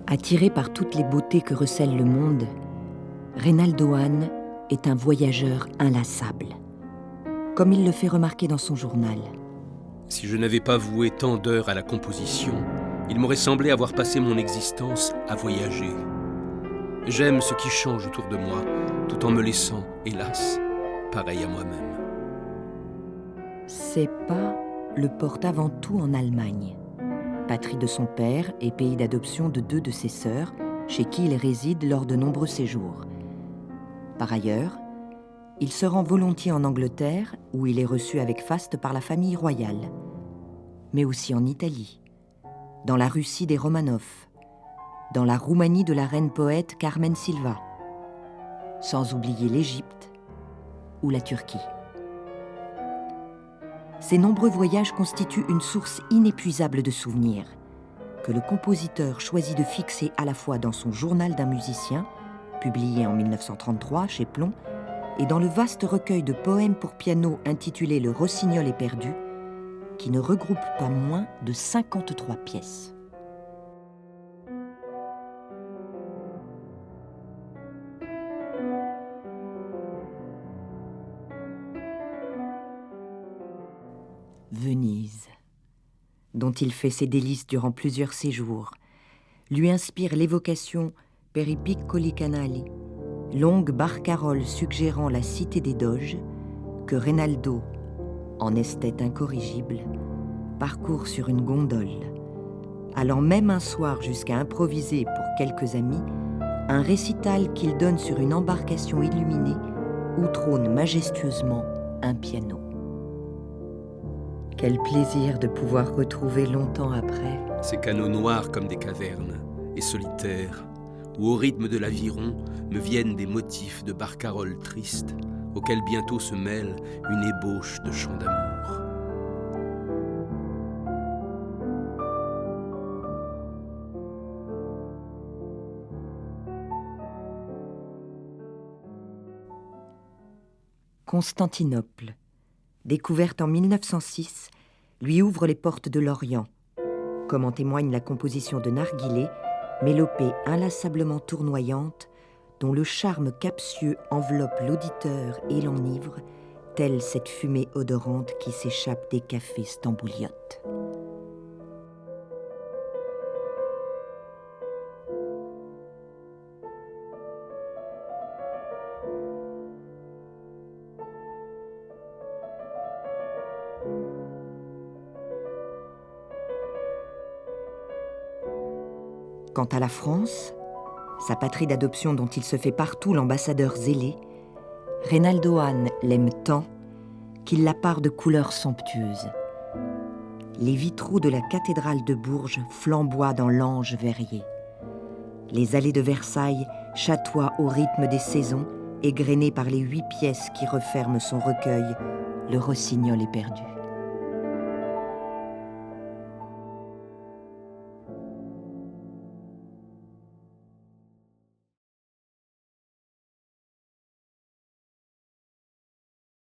Attiré par toutes les beautés que recèle le monde, Reynaldo Hahn est un voyageur inlassable, comme il le fait remarquer dans son journal. Si je n'avais pas voué tant d'heures à la composition, il m'aurait semblé avoir passé mon existence à voyager. J'aime ce qui change autour de moi, tout en me laissant, hélas, pareil à moi-même. Ses pas le portent avant tout en Allemagne, patrie de son père et pays d'adoption de 2 de ses sœurs, chez qui il réside lors de nombreux séjours. Par ailleurs, il se rend volontiers en Angleterre, où il est reçu avec faste par la famille royale, mais aussi en Italie, dans la Russie des Romanov, dans la Roumanie de la reine poète Carmen Sylva, sans oublier l'Égypte ou la Turquie. Ces nombreux voyages constituent une source inépuisable de souvenirs que le compositeur choisit de fixer à la fois dans son journal d'un musicien, publié en 1933 chez Plon, et dans le vaste recueil de poèmes pour piano intitulé Le Rossignol éperdu, qui ne regroupe pas moins de 53 pièces. Venise, dont il fait ses délices durant plusieurs séjours, lui inspire l'évocation per i piccoli canali, longue barcarolle suggérant la cité des Doges, que Reynaldo, en esthète incorrigible, parcourt sur une gondole, allant même un soir jusqu'à improviser pour quelques amis un récital qu'il donne sur une embarcation illuminée où trône majestueusement un piano. Quel plaisir de pouvoir retrouver longtemps après Ces canaux noirs comme des cavernes et solitaires, où au rythme de l'aviron me viennent des motifs de barcarolle tristes, auxquels bientôt se mêle une ébauche de chant d'amour. Constantinople, découverte en 1906, lui ouvre les portes de l'Orient, comme en témoigne la composition de Narguilé, mélopée inlassablement tournoyante, dont le charme captieux enveloppe l'auditeur et l'enivre, telle cette fumée odorante qui s'échappe des cafés stambouliotes. Quant à la France, sa patrie d'adoption dont il se fait partout l'ambassadeur zélé, Reynaldo Hahn l'aime tant qu'il la pare de couleurs somptueuses. Les vitraux de la cathédrale de Bourges flamboient dans l'ange verrier. Les allées de Versailles chatoient au rythme des saisons, égrenées par les 8 pièces qui referment son recueil, Le Rossignol éperdu.